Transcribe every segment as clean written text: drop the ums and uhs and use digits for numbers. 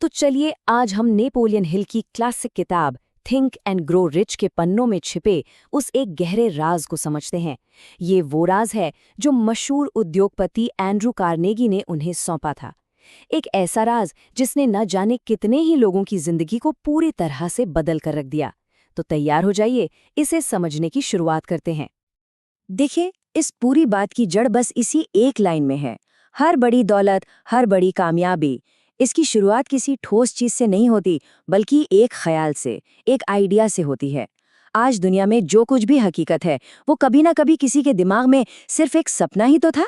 तो चलिए आज हम नेपोलियन हिल की क्लासिक किताब थिंक एंड ग्रो रिच के पन्नों में छिपे उस एक गहरे राज को समझते हैं। ये वो राज है जो मशहूर उद्योगपति एंड्रू कार्नेगी ने उन्हें सौंपा था। एक ऐसा राज जिसने न जाने कितने ही लोगों की जिंदगी को पूरी तरह से बदल कर रख दिया। तो तैयार हो जाइए, इसे समझने की शुरुआत करते हैं। देखिए, इस पूरी बात की जड़ बस इसी एक लाइन में है। हर बड़ी दौलत, हर बड़ी कामयाबी, इसकी शुरुआत किसी ठोस चीज से नहीं होती, बल्कि एक ख्याल से, एक आइडिया से होती है। आज दुनिया में जो कुछ भी हकीकत है, वो कभी ना कभी किसी के दिमाग में सिर्फ एक सपना ही तो था।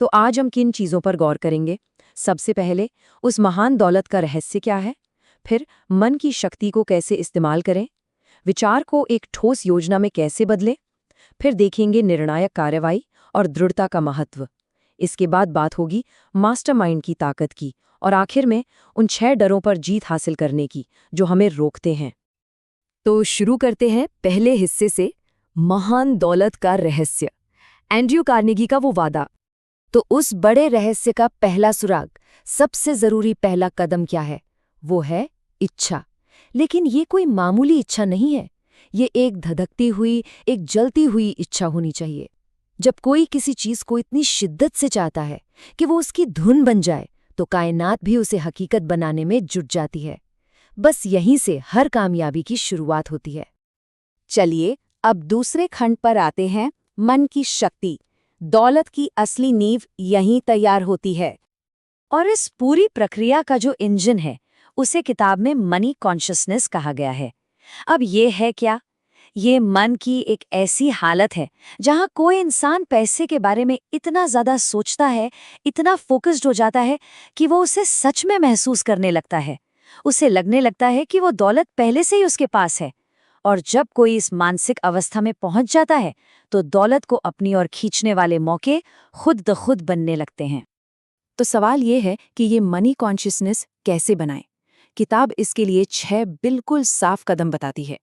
तो आज हम किन चीजों पर गौर करेंगे? सबसे पहले, उस महान दौलत का रहस्य क्या है? फिर मन की शक्ति को कैसे इस्तेमाल करें? विचार को एक ठोस योजना में कैसे बदलें? फिर देखेंगे निर्णायक कार्रवाई और दृढ़ता का महत्व। इसके बाद बात होगी मास्टरमाइंड की ताकत की, और आखिर में उन 6 डरों पर जीत हासिल करने की जो हमें रोकते हैं। तो शुरू करते हैं पहले हिस्से से, महान दौलत का रहस्य, एंड्रयू कार्नेगी का वो वादा। तो उस बड़े रहस्य का पहला सुराग, सबसे जरूरी पहला कदम क्या है? वो है इच्छा। लेकिन ये कोई मामूली इच्छा नहीं है, ये एक धधकती हुई, एक जलती हुई इच्छा होनी चाहिए। जब कोई किसी चीज को इतनी शिद्दत से चाहता है कि वो उसकी धुन बन जाए, तो कायनात भी उसे हकीकत बनाने में जुट जाती है। बस यहीं से हर कामयाबी की शुरुआत होती है। चलिए अब दूसरे खंड पर आते हैं, मन की शक्ति। दौलत की असली नींव यहीं तैयार होती है। और इस पूरी प्रक्रिया का जो इंजन है, उसे किताब में मनी कॉन्शियसनेस कहा गया है। अब ये है क्या? ये मन की एक ऐसी हालत है जहां कोई इंसान पैसे के बारे में इतना ज्यादा सोचता है, इतना फोकस्ड हो जाता है कि वो उसे सच में महसूस करने लगता है। उसे लगने लगता है कि वो दौलत पहले से ही उसके पास है। और जब कोई इस मानसिक अवस्था में पहुंच जाता है, तो दौलत को अपनी ओर खींचने वाले मौके खुद ब खुद बनने लगते हैं। तो सवाल ये है कि ये मनी कॉन्शियसनेस कैसे बनाएं? किताब इसके लिए 6 बिल्कुल साफ कदम बताती है।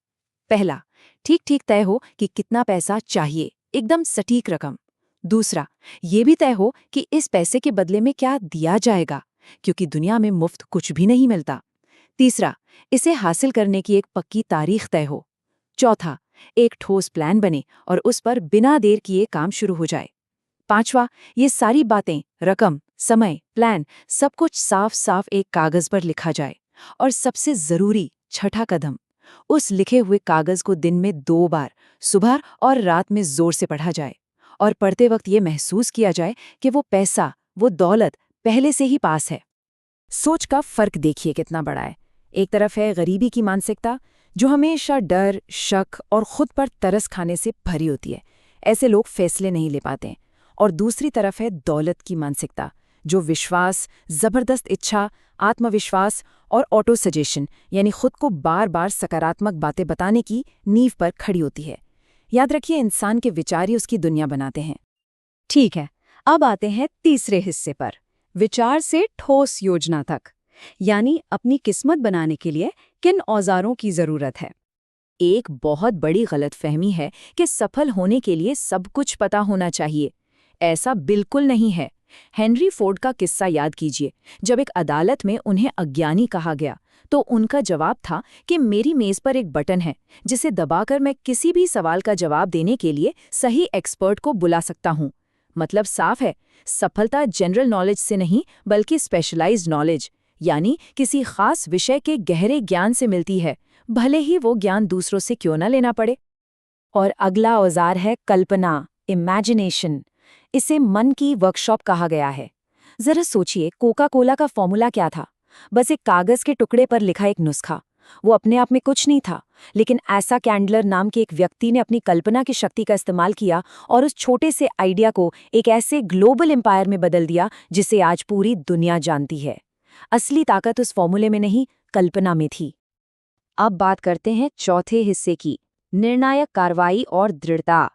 पहला, ठीक ठीक तय हो कि कितना पैसा चाहिए, एकदम सटीक रकम। दूसरा, ये भी तय हो कि इस पैसे के बदले में क्या दिया जाएगा, क्योंकि दुनिया में मुफ्त कुछ भी नहीं मिलता। तीसरा, इसे हासिल करने की एक पक्की तारीख तय हो। चौथा, एक ठोस प्लान बने और उस पर बिना देर किए काम शुरू हो जाए। पांचवा, ये सारी बातें, रकम, समय, प्लान, सब कुछ साफ साफ एक कागज पर लिखा जाए। और सबसे जरूरी छठा कदम, उस लिखे हुए कागज को दिन में 2 बार, सुबह और रात में जोर से पढ़ा जाए। और पढ़ते वक्त ये महसूस किया जाए कि वो पैसा, वो दौलत पहले से ही पास है। सोच का फर्क देखिए कितना बड़ा है। एक तरफ है गरीबी की मानसिकता, जो हमेशा डर, शक और खुद पर तरस खाने से भरी होती है। ऐसे लोग फैसले नहीं ले पाते। और दूसरी तरफ है दौलत की मानसिकता, जो विश्वास, जबरदस्त इच्छा, आत्मविश्वास और ऑटो सजेशन, यानी खुद को बार बार सकारात्मक बातें बताने की नींव पर खड़ी होती है। याद रखिए, इंसान के विचार ही उसकी दुनिया बनाते हैं। ठीक है, अब आते हैं तीसरे हिस्से पर, विचार से ठोस योजना तक, यानी अपनी किस्मत बनाने के लिए किन औजारों की जरूरत है। एक बहुत बड़ी गलतफहमी है कि सफल होने के लिए सब कुछ पता होना चाहिए। ऐसा बिल्कुल नहीं है। हेनरी फोर्ड का किस्सा याद कीजिए। जब एक अदालत में उन्हें अज्ञानी कहा गया, तो उनका जवाब था कि मेरी मेज पर एक बटन है जिसे दबाकर मैं किसी भी सवाल का जवाब देने के लिए सही एक्सपर्ट को बुला सकता हूं। मतलब साफ है, सफलता जनरल नॉलेज से नहीं, बल्कि स्पेशलाइज्ड नॉलेज, यानी किसी खास विषय के गहरे ज्ञान से मिलती है, भले ही वो ज्ञान दूसरों से क्यों न लेना पड़े। और अगला औजार है कल्पना, इमेजिनेशन। इसे मन की वर्कशॉप कहा गया है। जरा सोचिए, कोका कोला का फॉर्मूला क्या था? बस एक कागज के टुकड़े पर लिखा एक नुस्खा। वो अपने आप में कुछ नहीं था, लेकिन ऐसा कैंडलर नाम के एक व्यक्ति ने अपनी कल्पना की शक्ति का इस्तेमाल किया और उस छोटे से आइडिया को एक ऐसे ग्लोबल एम्पायर में बदल दिया जिसे आज पूरी दुनिया जानती है। असली ताकत उस फॉर्मूले में नहीं, कल्पना में थी। अब बात करते हैं चौथे हिस्से की, निर्णायक कार्रवाई और दृढ़ता।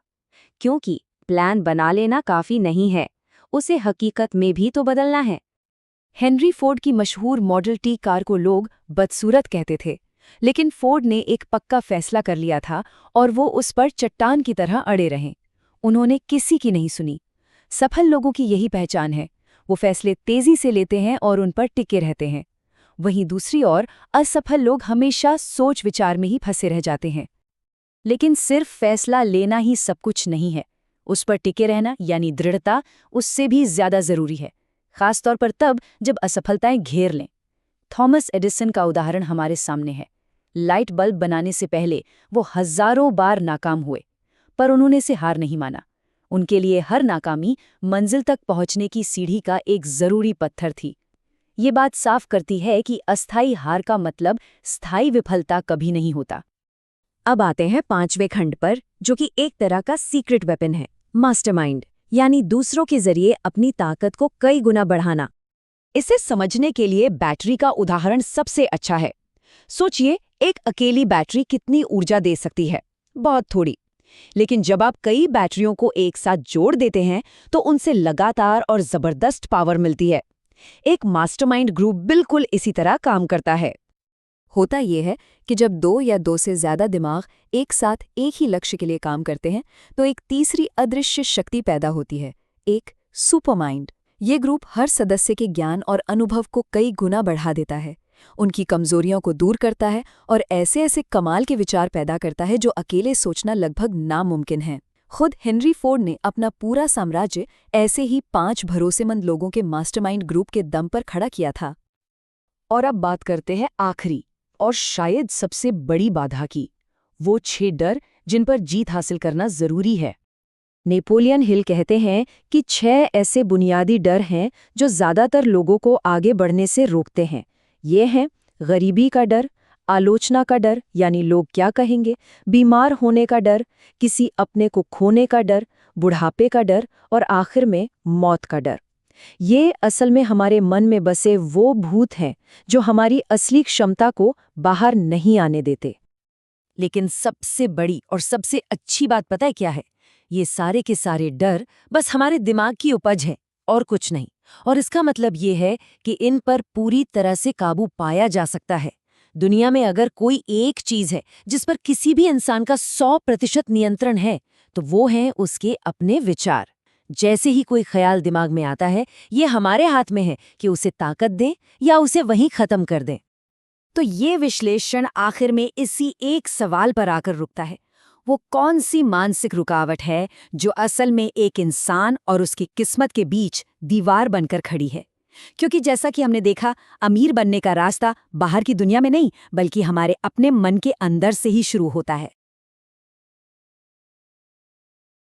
क्योंकि प्लान बना लेना काफी नहीं है, उसे हकीकत में भी तो बदलना है। हेनरी फोर्ड की मशहूर मॉडल टी कार को लोग बदसूरत कहते थे, लेकिन फोर्ड ने एक पक्का फैसला कर लिया था और वो उस पर चट्टान की तरह अड़े रहे। उन्होंने किसी की नहीं सुनी। सफल लोगों की यही पहचान है, वो फैसले तेजी से लेते हैं और उन पर टिके रहते हैं। वहीं दूसरी ओर असफल लोग हमेशा सोच विचार में ही फंसे रह जाते हैं। लेकिन सिर्फ फैसला लेना ही सब कुछ नहीं है, उस पर टिके रहना यानी दृढ़ता उससे भी ज्यादा जरूरी है, खासतौर पर तब जब असफलताएं घेर लें। थॉमस एडिसन का उदाहरण हमारे सामने है। लाइट बल्ब बनाने से पहले वो हजारों बार नाकाम हुए, पर उन्होंने से हार नहीं माना। उनके लिए हर नाकामी मंजिल तक पहुंचने की सीढ़ी का एक जरूरी पत्थर थी। ये बात साफ करती है कि अस्थायी हार का मतलब स्थायी विफलता कभी नहीं होता। अब आते हैं 5वें खंड पर, जो कि एक तरह का सीक्रेट वेपन है, मास्टरमाइंड, यानी दूसरों के जरिए अपनी ताकत को कई गुना बढ़ाना। इसे समझने के लिए बैटरी का उदाहरण सबसे अच्छा है। सोचिए, एक अकेली बैटरी कितनी ऊर्जा दे सकती है? बहुत थोड़ी। लेकिन जब आप कई बैटरियों को एक साथ जोड़ देते हैं तो उनसे लगातार और जबरदस्त पावर मिलती है। एक मास्टरमाइंड ग्रुप बिल्कुल इसी तरह काम करता है। होता यह है कि जब 2 या 2 से ज्यादा दिमाग एक साथ एक ही लक्ष्य के लिए काम करते हैं तो एक तीसरी अदृश्य शक्ति पैदा होती है, एक सुपरमाइंड। ये ग्रुप हर सदस्य के ज्ञान और अनुभव को कई गुना बढ़ा देता है, उनकी कमजोरियों को दूर करता है और ऐसे ऐसे कमाल के विचार पैदा करता है जो अकेले सोचना लगभग नामुमकिन है। खुद हेनरी फोर्ड ने अपना पूरा साम्राज्य ऐसे ही 5 भरोसेमंद लोगों के मास्टरमाइंड ग्रुप के दम पर खड़ा किया था। और अब बात करते हैं आखिरी और शायद सबसे बड़ी बाधा की, वो 6 डर जिन पर जीत हासिल करना जरूरी है। नेपोलियन हिल कहते हैं कि 6 ऐसे बुनियादी डर हैं जो ज्यादातर लोगों को आगे बढ़ने से रोकते हैं। ये हैं गरीबी का डर, आलोचना का डर यानी लोग क्या कहेंगे, बीमार होने का डर, किसी अपने को खोने का डर, बुढ़ापे का डर और आखिर में मौत का डर। ये असल में हमारे मन में बसे वो भूत हैं जो हमारी असली क्षमता को बाहर नहीं आने देते। लेकिन सबसे बड़ी और सबसे अच्छी बात पता है क्या है? ये सारे के सारे डर बस हमारे दिमाग की उपज है और कुछ नहीं। और इसका मतलब ये है कि इन पर पूरी तरह से काबू पाया जा सकता है। दुनिया में अगर कोई एक चीज है जिस पर किसी भी इंसान का 100% नियंत्रण है तो वो है उसके अपने विचार। जैसे ही कोई ख्याल दिमाग में आता है, ये हमारे हाथ में है कि उसे ताकत दें या उसे वहीं खत्म कर दें। तो ये विश्लेषण आखिर में इसी एक सवाल पर आकर रुकता है, वो कौन सी मानसिक रुकावट है जो असल में एक इंसान और उसकी किस्मत के बीच दीवार बनकर खड़ी है? क्योंकि जैसा कि हमने देखा, अमीर बनने का रास्ता बाहर की दुनिया में नहीं बल्कि हमारे अपने मन के अंदर से ही शुरू होता है।